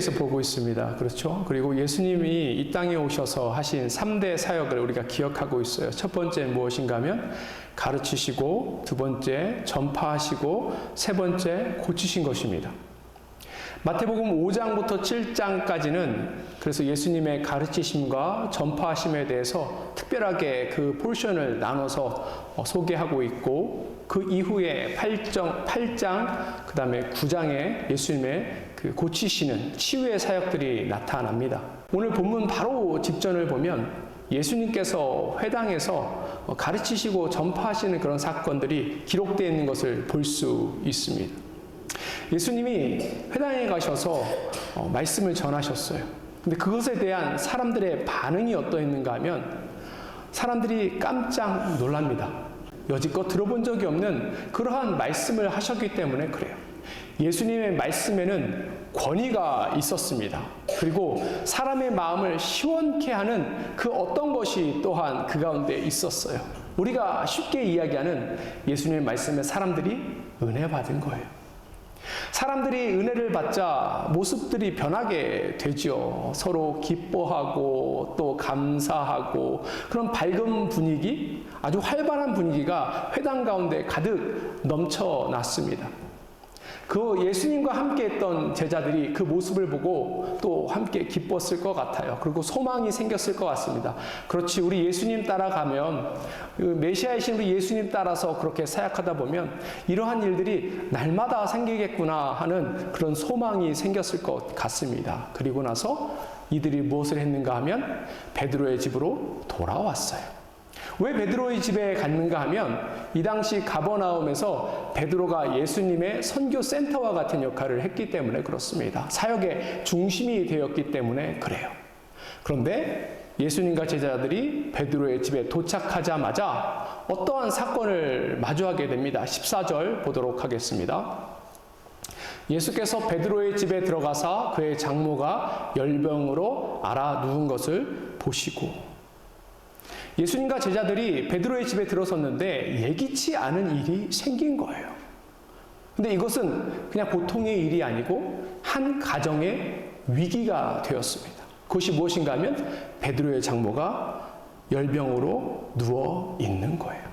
예수님께서 보고 있습니다. 그렇죠? 그리고 예수님이 이 땅에 오셔서 하신 3대 사역을 우리가 기억하고 있어요. 첫 번째 무엇인가 하면 가르치시고, 두 번째 전파하시고, 세 번째 고치신 것입니다. 마태복음 5장부터 7장까지는 그래서 예수님의 가르치심과 전파하심에 대해서 특별하게 그 포션을 나눠서 소개하고 있고, 그 이후에 8장, 그 다음에 9장에 예수님의 그 고치시는 치유의 사역들이 나타납니다. 오늘 본문 바로 직전을 보면 예수님께서 회당에서 가르치시고 전파하시는 그런 사건들이 기록되어 있는 것을 볼 수 있습니다. 예수님이 회당에 가셔서 말씀을 전하셨어요. 근데 그것에 대한 사람들의 반응이 어떠했는가 하면 사람들이 깜짝 놀랍니다. 여지껏 들어본 적이 없는 그러한 말씀을 하셨기 때문에 그래요. 예수님의 말씀에는 권위가 있었습니다. 그리고 사람의 마음을 시원케 하는 그 어떤 것이 또한 그 가운데 있었어요. 우리가 쉽게 이야기하는 예수님의 말씀에 사람들이 은혜 받은 거예요. 사람들이 은혜를 받자 모습들이 변하게 되죠. 서로 기뻐하고 또 감사하고 그런 밝은 분위기, 아주 활발한 분위기가 회당 가운데 가득 넘쳐났습니다. 그 예수님과 함께 했던 제자들이 그 모습을 보고 또 함께 기뻤을 것 같아요. 그리고 소망이 생겼을 것 같습니다. 그렇지, 우리 예수님 따라가면, 메시아이신 우리 예수님 따라서 그렇게 사역하다 보면 이러한 일들이 날마다 생기겠구나 하는 그런 소망이 생겼을 것 같습니다. 그리고 나서 이들이 무엇을 했는가 하면 베드로의 집으로 돌아왔어요. 왜 베드로의 집에 갔는가 하면 이 당시 가버나움에서 베드로가 예수님의 선교 센터와 같은 역할을 했기 때문에 그렇습니다. 사역의 중심이 되었기 때문에 그래요. 그런데 예수님과 제자들이 베드로의 집에 도착하자마자 어떠한 사건을 마주하게 됩니다. 14절 보도록 하겠습니다. 예수께서 베드로의 집에 들어가사 그의 장모가 열병으로 앓아 누운 것을 보시고, 예수님과 제자들이 베드로의 집에 들어섰는데 예기치 않은 일이 생긴 거예요. 근데 이것은 그냥 보통의 일이 아니고 한 가정의 위기가 되었습니다. 그것이 무엇인가 하면 베드로의 장모가 열병으로 누워 있는 거예요.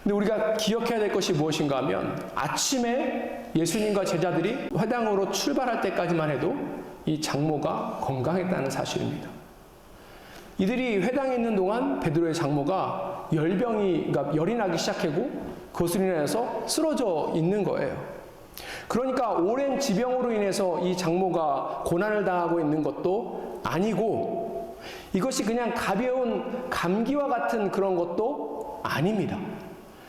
근데 우리가 기억해야 될 것이 무엇인가 하면 아침에 예수님과 제자들이 회당으로 출발할 때까지만 해도 이 장모가 건강했다는 사실입니다. 이들이 회당에 있는 동안 베드로의 장모가 그러니까 열이 나기 시작하고 그것으로 인해서 쓰러져 있는 거예요. 그러니까 오랜 지병으로 인해서 이 장모가 고난을 당하고 있는 것도 아니고 이것이 그냥 가벼운 감기와 같은 그런 것도 아닙니다.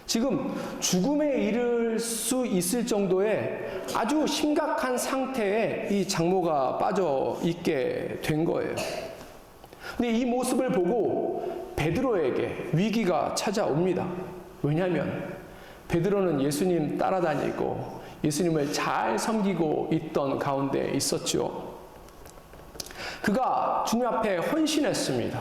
지금 죽음에 이를 수 있을 정도의 아주 심각한 상태에 이 장모가 빠져 있게 된 거예요. 근데 이 모습을 보고 베드로에게 위기가 찾아옵니다. 왜냐하면 베드로는 예수님 따라다니고 예수님을 잘 섬기고 있던 가운데 있었죠. 그가 주님 앞에 헌신했습니다.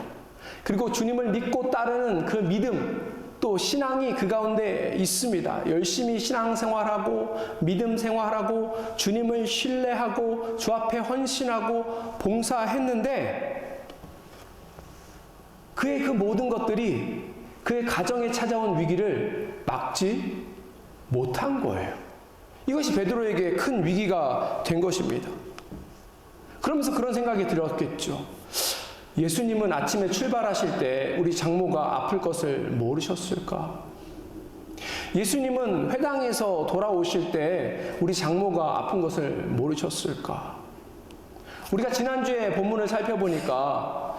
그리고 주님을 믿고 따르는 그 믿음, 또 신앙이 그 가운데 있습니다. 열심히 신앙생활하고 믿음 생활하고 주님을 신뢰하고 주 앞에 헌신하고 봉사했는데 그의 그 모든 것들이 그의 가정에 찾아온 위기를 막지 못한 거예요. 이것이 베드로에게 큰 위기가 된 것입니다. 그러면서 그런 생각이 들었겠죠. 예수님은 아침에 출발하실 때 우리 장모가 아플 것을 모르셨을까? 예수님은 회당에서 돌아오실 때 우리 장모가 아픈 것을 모르셨을까? 우리가 지난주에 본문을 살펴보니까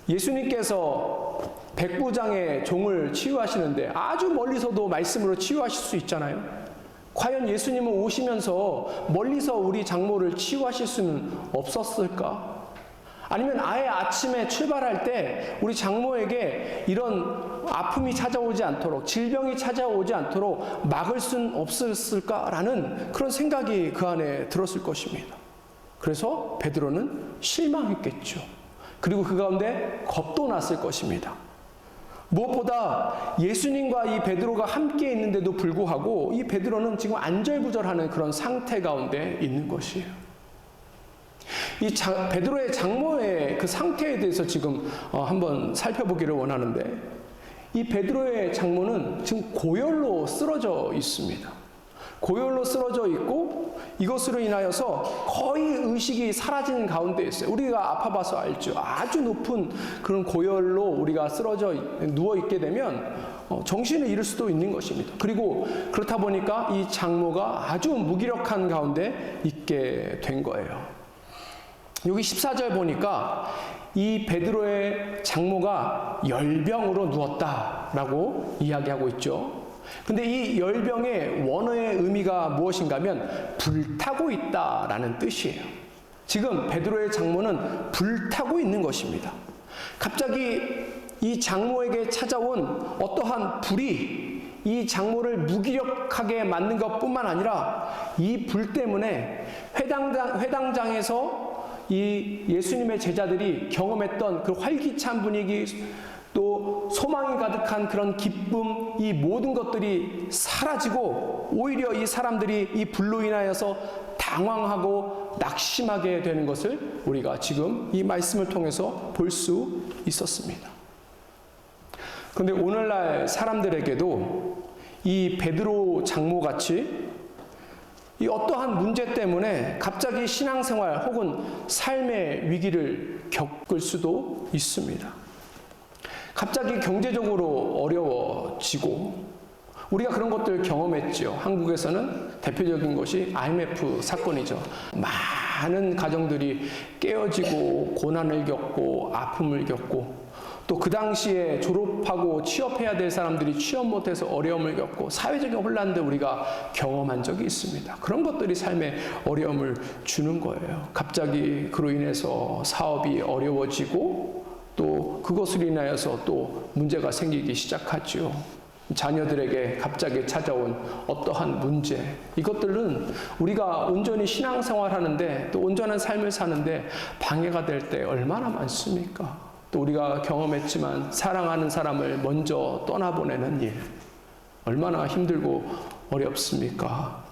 예수님께서 백부장의 종을 치유하시는데 아주 멀리서도 말씀으로 치유하실 수 있잖아요. 과연 예수님은 오시면서 멀리서 우리 장모를 치유하실 수는 없었을까? 아니면 아예 아침에 출발할 때 우리 장모에게 이런 아픔이 찾아오지 않도록, 질병이 찾아오지 않도록 막을 수는 없었을까라는 그런 생각이 그 안에 들었을 것입니다. 그래서 베드로는 실망했겠죠. 그리고 그 가운데 겁도 났을 것입니다. 무엇보다 예수님과 이 베드로가 함께 있는데도 불구하고 이 베드로는 지금 안절부절하는 그런 상태 가운데 있는 것이에요. 베드로의 장모의 그 상태에 대해서 지금 한번 살펴보기를 원하는데, 이 베드로의 장모는 지금 고열로 쓰러져 있습니다. 고열로 쓰러져 있고 이것으로 인하여서 거의 의식이 사라진 가운데 있어요. 우리가 아파봐서 알죠. 아주 높은 그런 고열로 우리가 쓰러져 누워 있게 되면 정신을 잃을 수도 있는 것입니다. 그리고 그렇다 보니까 이 장모가 아주 무기력한 가운데 있게 된 거예요. 여기 14절 보니까 이 베드로의 장모가 열병으로 누웠다라고 이야기하고 있죠. 근데 이 열병의 원어의 의미가 무엇인가 하면 불타고 있다라는 뜻이에요. 지금 베드로의 장모는 불타고 있는 것입니다. 갑자기 이 장모에게 찾아온 어떠한 불이 이 장모를 무기력하게 만든 것뿐만 아니라 이 불 때문에 회당장에서 이 예수님의 제자들이 경험했던 그 활기찬 분위기, 또 소망이 가득한 그런 기쁨, 이 모든 것들이 사라지고 오히려 이 사람들이 이 불로 인하여서 당황하고 낙심하게 되는 것을 우리가 지금 이 말씀을 통해서 볼 수 있었습니다. 그런데 오늘날 사람들에게도 이 베드로 장모같이 이 어떠한 문제 때문에 갑자기 신앙생활 혹은 삶의 위기를 겪을 수도 있습니다. 갑자기 경제적으로 어려워지고, 우리가 그런 것들을 경험했죠. 한국에서는 대표적인 것이 IMF 사건이죠. 많은 가정들이 깨어지고 고난을 겪고 아픔을 겪고, 또 그 당시에 졸업하고 취업해야 될 사람들이 취업 못해서 어려움을 겪고 사회적인 혼란도 우리가 경험한 적이 있습니다. 그런 것들이 삶에 어려움을 주는 거예요. 갑자기 그로 인해서 사업이 어려워지고 또 그것으로 인하여서 또 문제가 생기기 시작하죠. 자녀들에게 갑자기 찾아온 어떠한 문제, 이것들은 우리가 온전히 신앙생활하는데 또 온전한 삶을 사는데 방해가 될 때 얼마나 많습니까? 또 우리가 경험했지만 사랑하는 사람을 먼저 떠나보내는 일, 얼마나 힘들고 어렵습니까?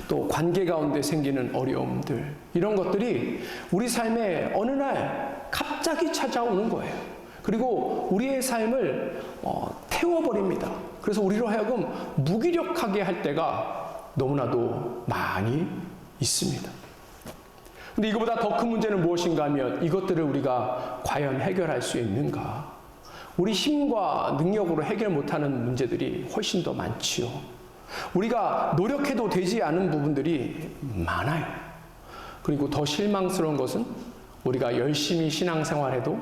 또 관계 가운데 생기는 어려움들, 이런 것들이 우리 삶에 어느 날 갑자기 찾아오는 거예요. 그리고 우리의 삶을 태워버립니다. 그래서 우리로 하여금 무기력하게 할 때가 너무나도 많이 있습니다. 근데 이거보다 더 큰 문제는 무엇인가 하면 이것들을 우리가 과연 해결할 수 있는가? 우리 힘과 능력으로 해결 못하는 문제들이 훨씬 더 많지요. 우리가 노력해도 되지 않은 부분들이 많아요. 그리고 더 실망스러운 것은 우리가 열심히 신앙생활해도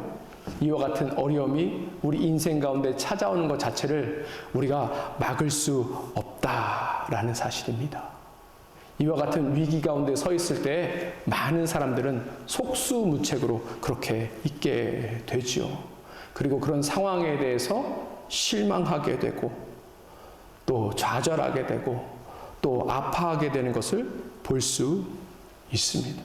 이와 같은 어려움이 우리 인생 가운데 찾아오는 것 자체를 우리가 막을 수 없다라는 사실입니다. 이와 같은 위기 가운데 서 있을 때 많은 사람들은 속수무책으로 그렇게 있게 되지요. 그리고 그런 상황에 대해서 실망하게 되고 또 좌절하게 되고 또 아파하게 되는 것을 볼 수 있습니다.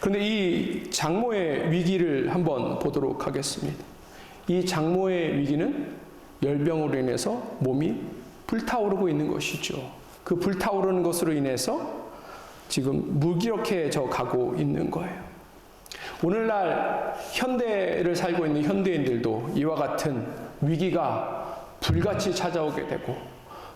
그런데 이 장모의 위기를 한번 보도록 하겠습니다. 이 장모의 위기는 열병으로 인해서 몸이 불타오르고 있는 것이죠. 그 불타오르는 것으로 인해서 지금 무기력해져 가고 있는 거예요. 오늘날 현대를 살고 있는 현대인들도 이와 같은 위기가 불같이 찾아오게 되고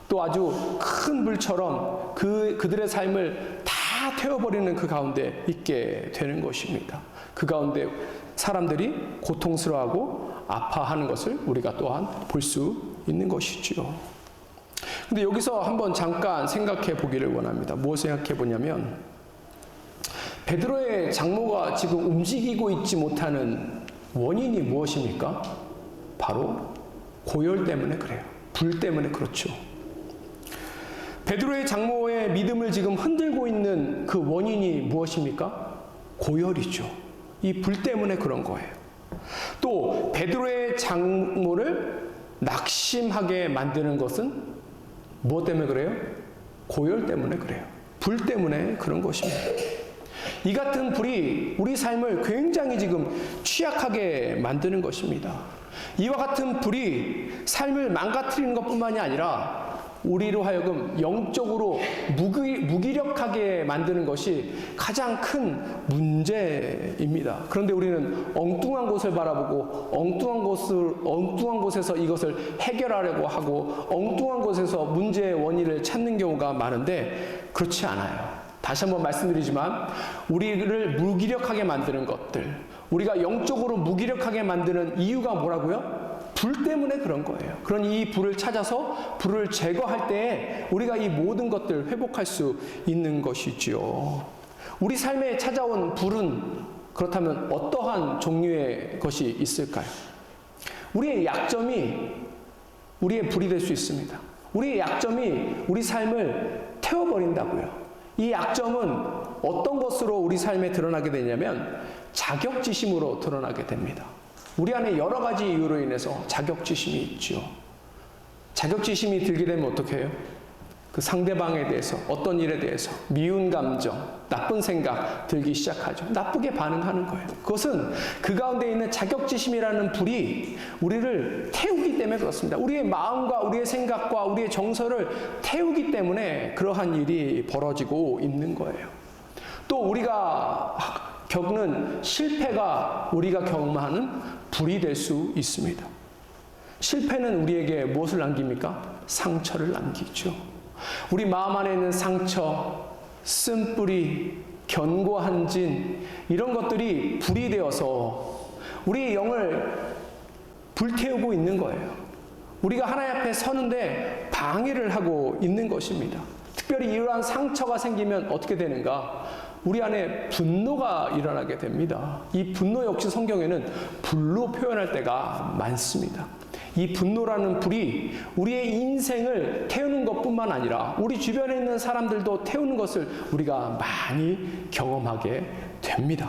또 아주 큰 불처럼 그들의 삶을 다 태워버리는 그 가운데 있게 되는 것입니다. 그 가운데 사람들이 고통스러워하고 아파하는 것을 우리가 또한 볼 수 있는 것이지요. 근데 여기서 한번 잠깐 생각해 보기를 원합니다. 무엇 생각해 보냐면, 베드로의 장모가 지금 움직이고 있지 못하는 원인이 무엇입니까? 바로 고열 때문에 그래요. 불 때문에 그렇죠. 베드로의 장모의 믿음을 지금 흔들고 있는 그 원인이 무엇입니까? 고열이죠. 이 불 때문에 그런 거예요. 또 베드로의 장모를 낙심하게 만드는 것은 무엇 때문에 그래요? 고열 때문에 그래요. 불 때문에 그런 것입니다. 이 같은 불이 우리 삶을 굉장히 지금 취약하게 만드는 것입니다. 이와 같은 불이 삶을 망가뜨리는 것뿐만이 아니라 우리로 하여금 영적으로 무기력하게 만드는 것이 가장 큰 문제입니다. 그런데 우리는 엉뚱한 곳을 바라보고 엉뚱한 곳에서 이것을 해결하려고 하고 엉뚱한 곳에서 문제의 원인을 찾는 경우가 많은데 그렇지 않아요. 다시 한번 말씀드리지만 우리를 무기력하게 만드는 것들, 우리가 영적으로 무기력하게 만드는 이유가 뭐라고요? 불 때문에 그런 거예요. 그러니 이 불을 찾아서 불을 제거할 때에 우리가 이 모든 것들을 회복할 수 있는 것이지요. 우리 삶에 찾아온 불은 그렇다면 어떠한 종류의 것이 있을까요? 우리의 약점이 우리의 불이 될 수 있습니다. 우리의 약점이 우리 삶을 태워버린다고요. 이 약점은 어떤 것으로 우리 삶에 드러나게 되냐면 자격지심으로 드러나게 됩니다. 우리 안에 여러 가지 이유로 인해서 자격지심이 있죠. 자격지심이 들게 되면 어떻게 해요? 그 상대방에 대해서, 어떤 일에 대해서 미운 감정, 나쁜 생각 들기 시작하죠. 나쁘게 반응하는 거예요. 그것은 그 가운데 있는 자격지심이라는 불이 우리를 태우기 때문에 그렇습니다. 우리의 마음과 우리의 생각과 우리의 정서를 태우기 때문에 그러한 일이 벌어지고 있는 거예요. 또 우리가 겪는 실패가 우리가 경험하는 불이 될 수 있습니다. 실패는 우리에게 무엇을 남깁니까? 상처를 남기죠. 우리 마음 안에 있는 상처, 쓴뿌리, 견고한 진, 이런 것들이 불이 되어서 우리의 영을 불태우고 있는 거예요. 우리가 하나님 앞에 서는데 방해를 하고 있는 것입니다. 특별히 이러한 상처가 생기면 어떻게 되는가? 우리 안에 분노가 일어나게 됩니다. 이 분노 역시 성경에는 불로 표현할 때가 많습니다. 이 분노라는 불이 우리의 인생을 태우는 것뿐만 아니라 우리 주변에 있는 사람들도 태우는 것을 우리가 많이 경험하게 됩니다.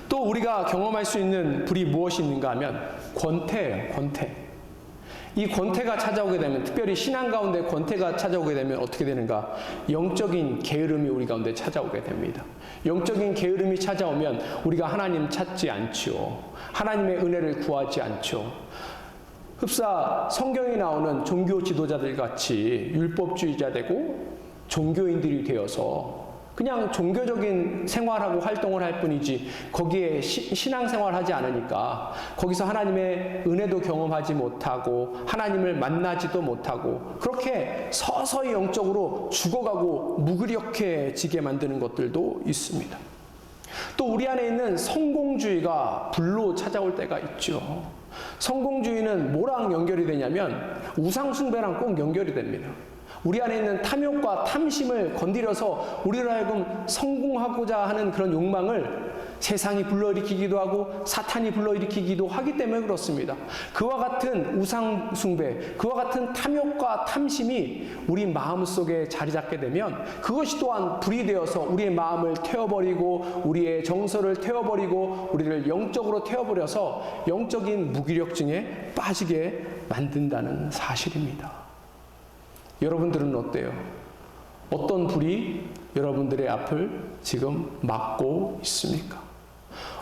또 우리가 경험할 수 있는 불이 무엇이 있는가 하면 권태예요. 권태. 이 권태가 찾아오게 되면, 특별히 신앙 가운데 권태가 찾아오게 되면 어떻게 되는가? 영적인 게으름이 우리 가운데 찾아오게 됩니다. 영적인 게으름이 찾아오면 우리가 하나님 찾지 않죠. 하나님의 은혜를 구하지 않죠. 흡사 성경에 나오는 종교 지도자들 같이 율법주의자 되고 종교인들이 되어서 그냥 종교적인 생활하고 활동을 할 뿐이지 거기에 신앙생활하지 않으니까 거기서 하나님의 은혜도 경험하지 못하고 하나님을 만나지도 못하고 그렇게 서서히 영적으로 죽어가고 무기력해지게 만드는 것들도 있습니다. 또 우리 안에 있는 성공주의가 불로 찾아올 때가 있죠. 성공주의는 뭐랑 연결이 되냐면 우상숭배랑 꼭 연결이 됩니다. 우리 안에 있는 탐욕과 탐심을 건드려서 우리를 하여금 성공하고자 하는 그런 욕망을 세상이 불러일으키기도 하고 사탄이 불러일으키기도 하기 때문에 그렇습니다. 그와 같은 우상숭배, 그와 같은 탐욕과 탐심이 우리 마음속에 자리 잡게 되면 그것이 또한 불이 되어서 우리의 마음을 태워버리고 우리의 정서를 태워버리고 우리를 영적으로 태워버려서 영적인 무기력증에 빠지게 만든다는 사실입니다. 여러분들은 어때요? 어떤 불이 여러분들의 앞을 지금 막고 있습니까?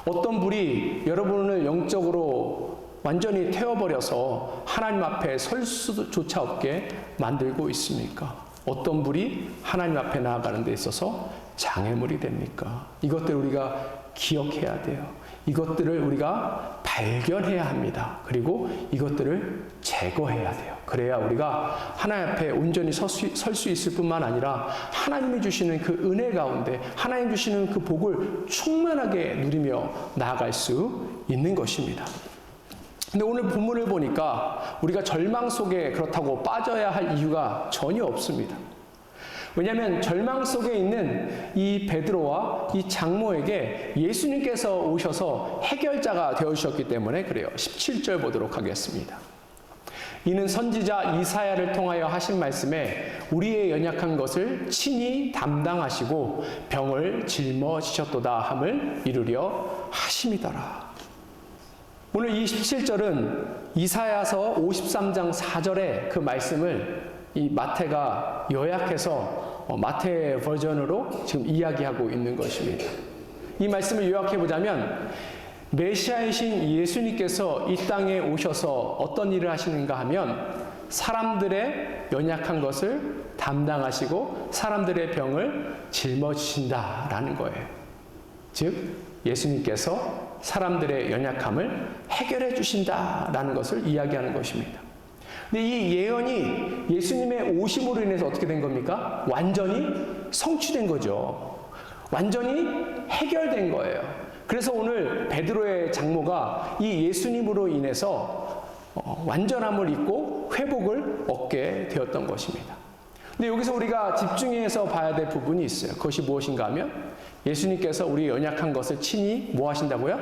어떤 불이 여러분을 영적으로 완전히 태워버려서 하나님 앞에 설 수조차 없게 만들고 있습니까? 어떤 불이 하나님 앞에 나아가는 데 있어서 장애물이 됩니까? 이것들을 우리가 기억해야 돼요. 이것들을 우리가 발견해야 합니다. 그리고 이것들을 제거해야 돼요. 그래야 우리가 하나님 앞에 온전히 설 수 있을 뿐만 아니라 하나님이 주시는 그 은혜 가운데 하나님 주시는 그 복을 충만하게 누리며 나아갈 수 있는 것입니다. 근데 오늘 본문을 보니까 우리가 절망 속에 그렇다고 빠져야 할 이유가 전혀 없습니다. 왜냐하면 절망 속에 있는 이 베드로와 이 장모에게 예수님께서 오셔서 해결자가 되어주셨기 때문에 그래요. 17절 보도록 하겠습니다. 이는 선지자 이사야를 통하여 하신 말씀에 우리의 연약한 것을 친히 담당하시고 병을 짊어지셨도다 함을 이루려 하심이더라. 오늘 이 17절은 이사야서 53장 4절의 그 말씀을 이 마태가 요약해서 마태 버전으로 지금 이야기하고 있는 것입니다. 이 말씀을 요약해 보자면 메시아이신 예수님께서 이 땅에 오셔서 어떤 일을 하시는가 하면 사람들의 연약한 것을 담당하시고 사람들의 병을 짊어지신다라는 거예요. 즉 예수님께서 사람들의 연약함을 해결해 주신다라는 것을 이야기하는 것입니다. 근데 이 예언이 예수님의 오심으로 인해서 어떻게 된 겁니까? 완전히 성취된 거죠. 완전히 해결된 거예요. 그래서 오늘 베드로의 장모가 이 예수님으로 인해서 완전함을 입고 회복을 얻게 되었던 것입니다. 근데 여기서 우리가 집중해서 봐야 될 부분이 있어요. 그것이 무엇인가 하면 예수님께서 우리 연약한 것을 친히 뭐 하신다고요?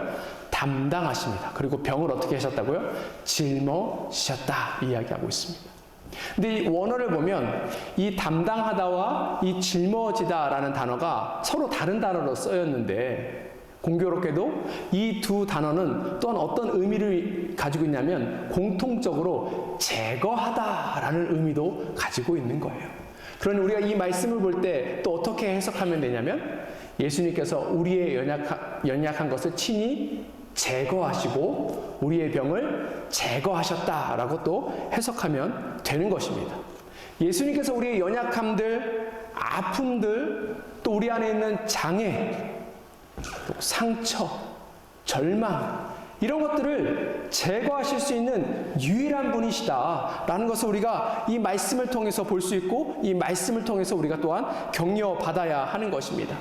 담당하십니다. 그리고 병을 어떻게 하셨다고요? 짊어지셨다 이야기하고 있습니다. 근데 이 원어를 보면 이 담당하다와 이 짊어지다라는 단어가 서로 다른 단어로 쓰였는데 공교롭게도 이 두 단어는 또한 어떤 의미를 가지고 있냐면 공통적으로 제거하다라는 의미도 가지고 있는 거예요. 그러니 우리가 이 말씀을 볼 때 또 어떻게 해석하면 되냐면 예수님께서 우리의 연약한 것을 친히 제거하시고 우리의 병을 제거하셨다라고 또 해석하면 되는 것입니다. 예수님께서 우리의 연약함들, 아픔들, 또 우리 안에 있는 장애, 또 상처, 절망 이런 것들을 제거하실 수 있는 유일한 분이시다라는 것을 우리가 이 말씀을 통해서 볼 수 있고 이 말씀을 통해서 우리가 또한 격려받아야 하는 것입니다.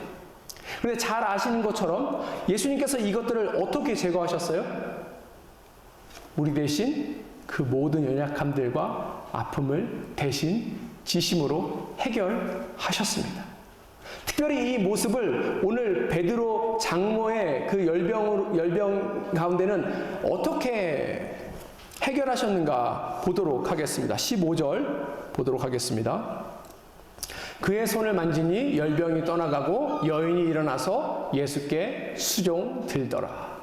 그런데 잘 아시는 것처럼 예수님께서 이것들을 어떻게 제거하셨어요? 우리 대신 그 모든 연약함들과 아픔을 대신 지심으로 해결하셨습니다. 특별히 이 모습을 오늘 베드로 장모의 그 열병 가운데는 어떻게 해결하셨는가 보도록 하겠습니다. 15절 보도록 하겠습니다. 그의 손을 만지니 열병이 떠나가고 여인이 일어나서 예수께 수종들더라.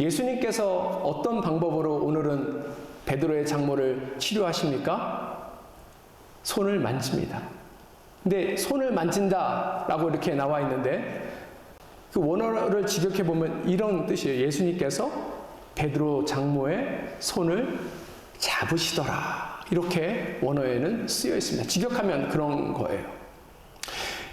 예수님께서 어떤 방법으로 오늘은 베드로의 장모를 치료하십니까? 손을 만집니다. 근데 손을 만진다라고 이렇게 나와 있는데 그 원어를 직역해 보면 이런 뜻이에요. 예수님께서 베드로 장모의 손을 잡으시더라. 이렇게 원어에는 쓰여 있습니다. 직역하면 그런 거예요.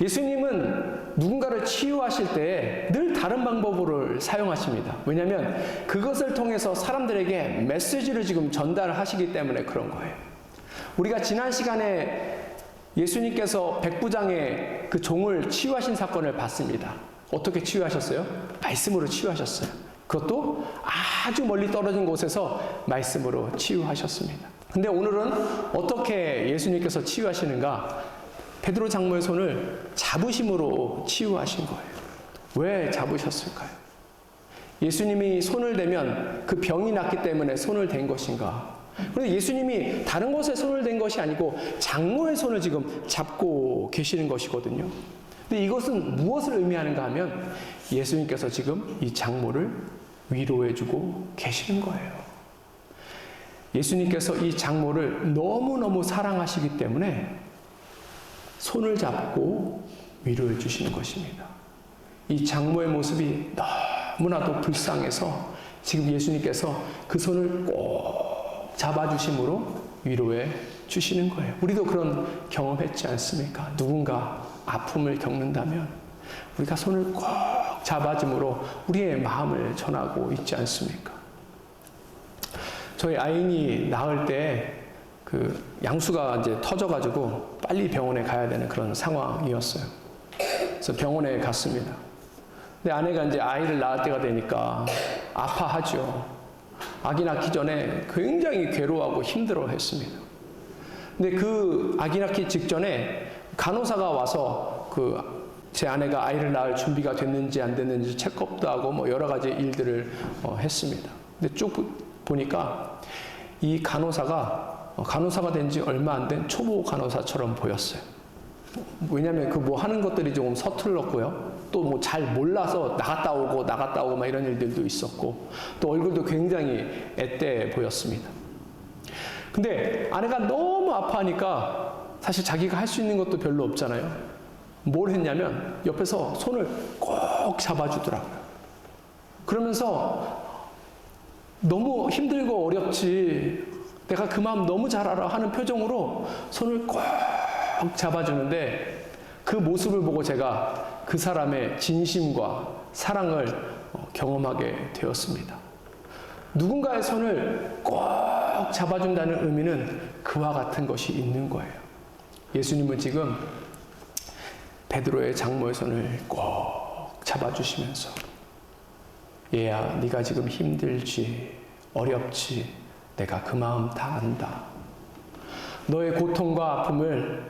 예수님은 누군가를 치유하실 때 늘 다른 방법을 사용하십니다. 왜냐하면 그것을 통해서 사람들에게 메시지를 지금 전달하시기 때문에 그런 거예요. 우리가 지난 시간에 예수님께서 백부장의 그 종을 치유하신 사건을 봤습니다. 어떻게 치유하셨어요? 말씀으로 치유하셨어요. 그것도 아주 멀리 떨어진 곳에서 말씀으로 치유하셨습니다. 근데 오늘은 어떻게 예수님께서 치유하시는가? 베드로 장모의 손을 잡으심으로 치유하신 거예요. 왜 잡으셨을까요? 예수님이 손을 대면 그 병이 낫기 때문에 손을 댄 것인가? 그런데 예수님이 다른 곳에 손을 댄 것이 아니고 장모의 손을 지금 잡고 계시는 것이거든요. 근데 이것은 무엇을 의미하는가 하면 예수님께서 지금 이 장모를 위로해주고 계시는 거예요. 예수님께서 이 장모를 너무너무 사랑하시기 때문에 손을 잡고 위로해 주시는 것입니다. 이 장모의 모습이 너무나도 불쌍해서 지금 예수님께서 그 손을 꼭 잡아주심으로 위로해 주시는 거예요. 우리도 그런 경험했지 않습니까? 누군가 아픔을 겪는다면 우리가 손을 꼭 잡아줌으로 우리의 마음을 전하고 있지 않습니까? 저희 아인이 낳을 때 그 양수가 이제 터져가지고 빨리 병원에 가야 되는 그런 상황이었어요. 그래서 병원에 갔습니다. 근데 아내가 이제 아이를 낳을 때가 되니까 아파하죠. 아기 낳기 전에 굉장히 괴로워하고 힘들어 했습니다. 근데 그 아기 낳기 직전에 간호사가 와서 제 아내가 아이를 낳을 준비가 됐는지 안 됐는지 체크업도 하고 뭐 여러 가지 일들을 했습니다. 근데 쭉 보니까 이 간호사가 된 지 얼마 안 된 초보 간호사처럼 보였어요. 왜냐하면 그 뭐 하는 것들이 조금 서툴렀고요. 또 뭐 잘 몰라서 나갔다 오고 막 이런 일들도 있었고 또 얼굴도 굉장히 앳돼 보였습니다. 근데 아내가 너무 아파하니까 사실 자기가 할 수 있는 것도 별로 없잖아요. 뭘 했냐면 옆에서 손을 꼭 잡아주더라고요. 그러면서 너무 힘들고 어렵지 내가 그 마음 너무 잘 알아 하는 표정으로 손을 꼭 잡아주는데 그 모습을 보고 제가 그 사람의 진심과 사랑을 경험하게 되었습니다. 누군가의 손을 꼭 잡아준다는 의미는 그와 같은 것이 있는 거예요. 예수님은 지금 베드로의 장모의 손을 꼭 잡아주시면서 얘야, 네가 지금 힘들지, 어렵지, 내가 그 마음 다 안다. 너의 고통과 아픔을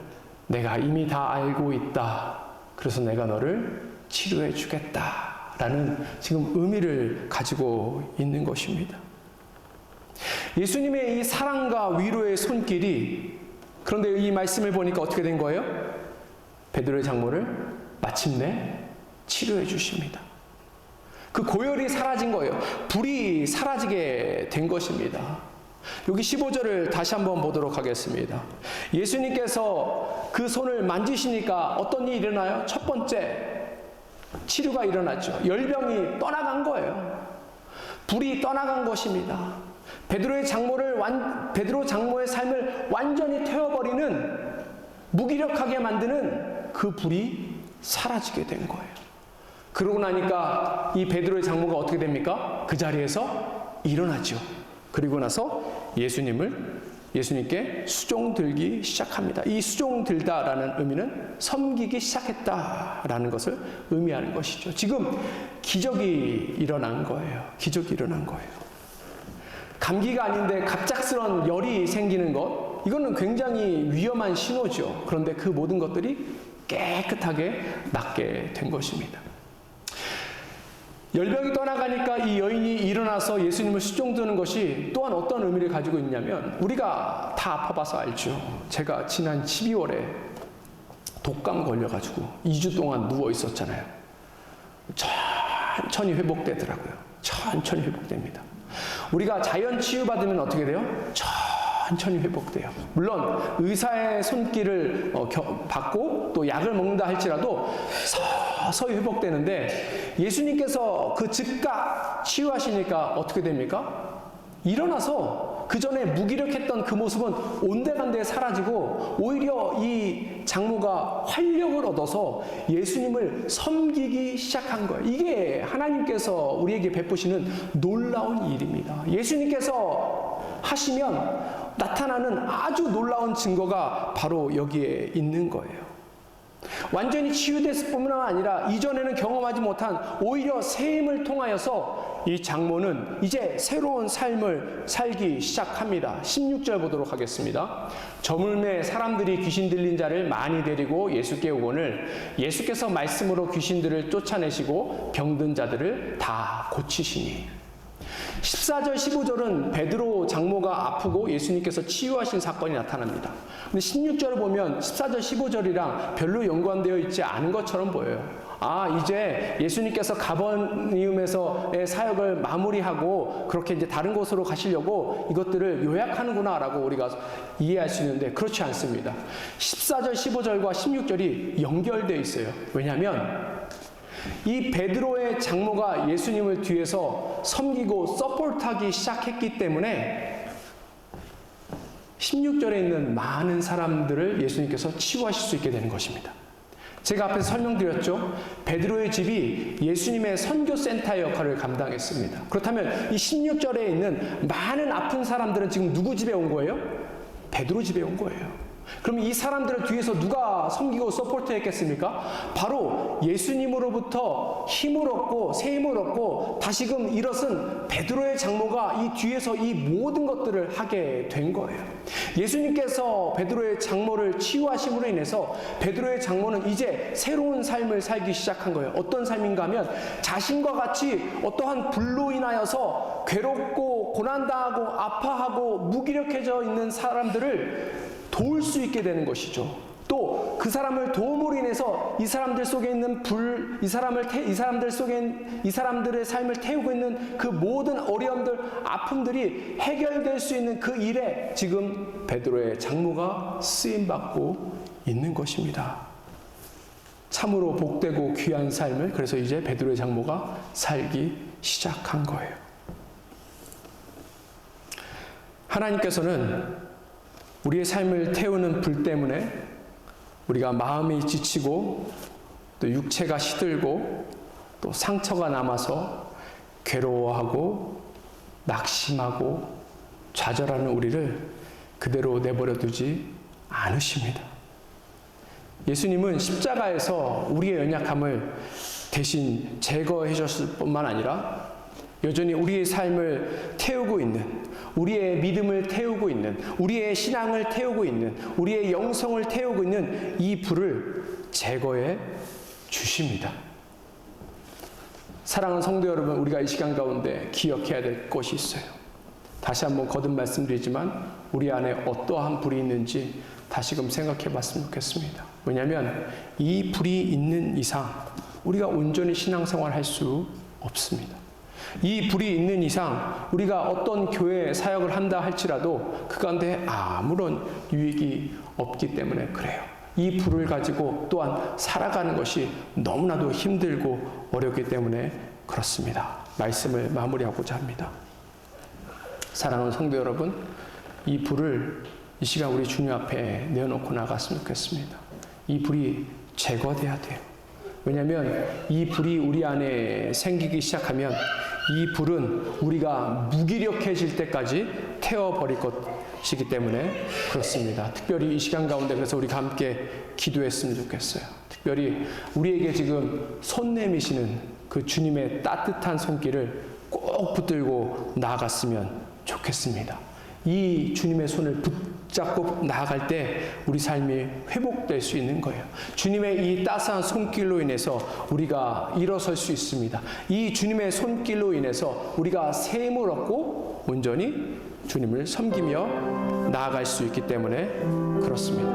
내가 이미 다 알고 있다. 그래서 내가 너를 치료해 주겠다. 라는 지금 의미를 가지고 있는 것입니다. 예수님의 이 사랑과 위로의 손길이, 그런데 이 말씀을 보니까 어떻게 된 거예요? 베드로의 장모를 마침내 치료해 주십니다. 그 고열이 사라진 거예요. 불이 사라지게 된 것입니다. 여기 15절을 다시 한번 보도록 하겠습니다. 예수님께서 그 손을 만지시니까 어떤 일이 일어나요? 첫 번째, 치료가 일어났죠. 열병이 떠나간 거예요. 불이 떠나간 것입니다. 베드로 장모의 삶을 완전히 태워버리는, 무기력하게 만드는 그 불이 사라지게 된 거예요. 그러고 나니까 이 베드로의 장모가 어떻게 됩니까? 그 자리에서 일어나죠. 그리고 나서 예수님께 수종 들기 시작합니다. 이 수종 들다라는 의미는 섬기기 시작했다라는 것을 의미하는 것이죠. 지금 기적이 일어난 거예요. 기적이 일어난 거예요. 감기가 아닌데 갑작스런 열이 생기는 것, 이거는 굉장히 위험한 신호죠. 그런데 그 모든 것들이 깨끗하게 낫게 된 것입니다. 열병이 떠나가니까 이 여인이 일어나서 예수님을 수종드는 것이 또한 어떤 의미를 가지고 있냐면, 우리가 다 아파봐서 알죠. 제가 지난 12월에 독감 걸려가지고 2주 동안 누워 있었잖아요. 천천히 회복되더라고요. 천천히 회복됩니다. 우리가 자연 치유받으면 어떻게 돼요? 천천히 회복돼요. 물론 의사의 손길을 받고 또 약을 먹는다 할지라도 서서히 회복되는데, 예수님께서 그 즉각 치유하시니까 어떻게 됩니까? 일어나서 그 전에 무기력했던 그 모습은 온데간데 사라지고, 오히려 이 장모가 활력을 얻어서 예수님을 섬기기 시작한 거예요. 이게 하나님께서 우리에게 베푸시는 놀라운 일입니다. 예수님께서 하시면 나타나는 아주 놀라운 증거가 바로 여기에 있는 거예요. 완전히 치유됐을 뿐만 아니라 이전에는 경험하지 못한 오히려 세임을 통하여서 이 장모는 이제 새로운 삶을 살기 시작합니다. 16절 보도록 하겠습니다. 저물매 사람들이 귀신 들린 자를 많이 데리고 예수께 오거늘 예수께서 말씀으로 귀신들을 쫓아내시고 병든 자들을 다 고치시니. 14절 15절은 베드로 장모가 아프고 예수님께서 치유하신 사건이 나타납니다. 근데 16절을 보면 14절 15절이랑 별로 연관되어 있지 않은 것처럼 보여요. 이제 예수님께서 가버나움에서의 사역을 마무리하고 그렇게 이제 다른 곳으로 가시려고 이것들을 요약하는구나 라고 우리가 이해할 수 있는데, 그렇지 않습니다. 14절 15절과 16절이 연결되어 있어요. 왜냐하면 이 베드로의 장모가 예수님을 뒤에서 섬기고 서포트하기 시작했기 때문에 16절에 있는 많은 사람들을 예수님께서 치유하실 수 있게 되는 것입니다. 제가 앞에서 설명드렸죠. 베드로의 집이 예수님의 선교센터 역할을 감당했습니다. 그렇다면 이 16절에 있는 많은 아픈 사람들은 지금 누구 집에 온 거예요? 베드로 집에 온 거예요. 그럼 이 사람들을 뒤에서 누가 섬기고 서포트 했겠습니까? 바로 예수님으로부터 힘을 얻고 새 힘을 얻고 다시금 일어선 베드로의 장모가 이 뒤에서 이 모든 것들을 하게 된 거예요. 예수님께서 베드로의 장모를 치유하심으로 인해서 베드로의 장모는 이제 새로운 삶을 살기 시작한 거예요. 어떤 삶인가 하면 자신과 같이 어떠한 불로 인하여서 괴롭고 고난당하고 아파하고 무기력해져 있는 사람들을 도울 수 있게 되는 것이죠. 또 그 사람을 도움으로 인해서 이 사람들 속에 있는 불, 이 사람들의 삶을 태우고 있는 그 모든 어려움들, 아픔들이 해결될 수 있는 그 일에 지금 베드로의 장모가 쓰임 받고 있는 것입니다. 참으로 복되고 귀한 삶을 그래서 이제 베드로의 장모가 살기 시작한 거예요. 하나님께서는 우리의 삶을 태우는 불 때문에 우리가 마음이 지치고 또 육체가 시들고 또 상처가 남아서 괴로워하고 낙심하고 좌절하는 우리를 그대로 내버려 두지 않으십니다. 예수님은 십자가에서 우리의 연약함을 대신 제거해 주셨을 뿐만 아니라 여전히 우리의 삶을 태우고 있는, 우리의 믿음을 태우고 있는, 우리의 신앙을 태우고 있는, 우리의 영성을 태우고 있는 이 불을 제거해 주십니다. 사랑하는 성도 여러분, 우리가 이 시간 가운데 기억해야 될 것이 있어요. 다시 한번 거듭 말씀드리지만 우리 안에 어떠한 불이 있는지 다시금 생각해 봤으면 좋겠습니다. 왜냐하면 이 불이 있는 이상 우리가 온전히 신앙생활 할 수 없습니다. 이 불이 있는 이상 우리가 어떤 교회 사역을 한다 할지라도 그 가운데 아무런 유익이 없기 때문에 그래요. 이 불을 가지고 또한 살아가는 것이 너무나도 힘들고 어렵기 때문에 그렇습니다. 말씀을 마무리하고자 합니다. 사랑하는 성도 여러분, 이 불을 이 시간 우리 주님 앞에 내어놓고 나갔으면 좋겠습니다. 이 불이 제거돼야 돼요. 왜냐하면 이 불이 우리 안에 생기기 시작하면 이 불은 우리가 무기력해질 때까지 태워버릴 것이기 때문에 그렇습니다. 특별히 이 시간 가운데 그래서 우리가 함께 기도했으면 좋겠어요. 특별히 우리에게 지금 손 내미시는 그 주님의 따뜻한 손길을 꼭 붙들고 나아갔으면 좋겠습니다. 이 주님의 손을 붙잡고 나아갈 때 우리 삶이 회복될 수 있는 거예요. 주님의 이 따스한 손길로 인해서 우리가 일어설 수 있습니다. 이 주님의 손길로 인해서 우리가 새 힘을 얻고 온전히 주님을 섬기며 나아갈 수 있기 때문에 그렇습니다.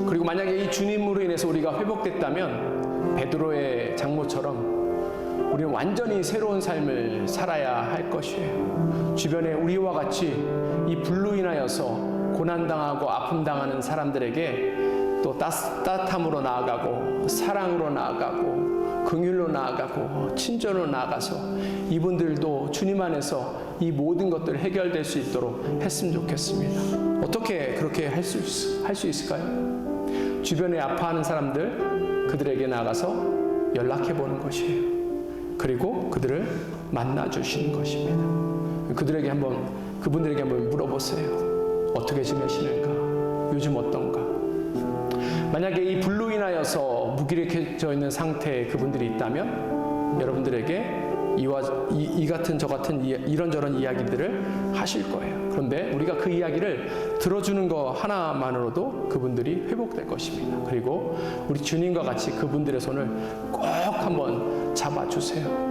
그리고 만약에 이 주님으로 인해서 우리가 회복됐다면 베드로의 장모처럼 우리는 완전히 새로운 삶을 살아야 할 것이에요. 주변에 우리와 같이 이 불로 인하여서 고난당하고 아픔당하는 사람들에게 또 따뜻함으로 나아가고 사랑으로 나아가고 긍휼로 나아가고 친절로 나아가서 이분들도 주님 안에서 이 모든 것들을 해결될 수 있도록 했으면 좋겠습니다. 어떻게 그렇게 할 수 있을까요? 주변에 아파하는 사람들, 그들에게 나가서 연락해 보는 것이에요. 그리고 그들을 만나주시는 것입니다. 그분들에게 한번 물어보세요. 어떻게 지내시는가? 요즘 어떤가? 만약에 이 불로 인하여서 무기력해져 있는 상태에 그분들이 있다면 여러분들에게 이 같은 저 같은 이런저런 이야기들을 하실 거예요. 그런데 우리가 그 이야기를 들어주는 거 하나만으로도 그분들이 회복될 것입니다. 그리고 우리 주님과 같이 그분들의 손을 꼭 한번 잡아주세요.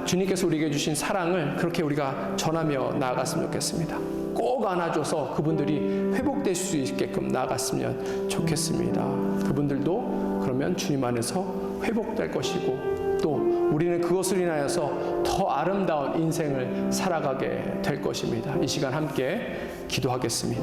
주님께서 우리에게 주신 사랑을 그렇게 우리가 전하며 나아갔으면 좋겠습니다. 꼭 안아줘서 그분들이 회복될 수 있게끔 나아갔으면 좋겠습니다. 그분들도 그러면 주님 안에서 회복될 것이고 또 우리는 그것을 인하여서 더 아름다운 인생을 살아가게 될 것입니다. 이 시간 함께 기도하겠습니다.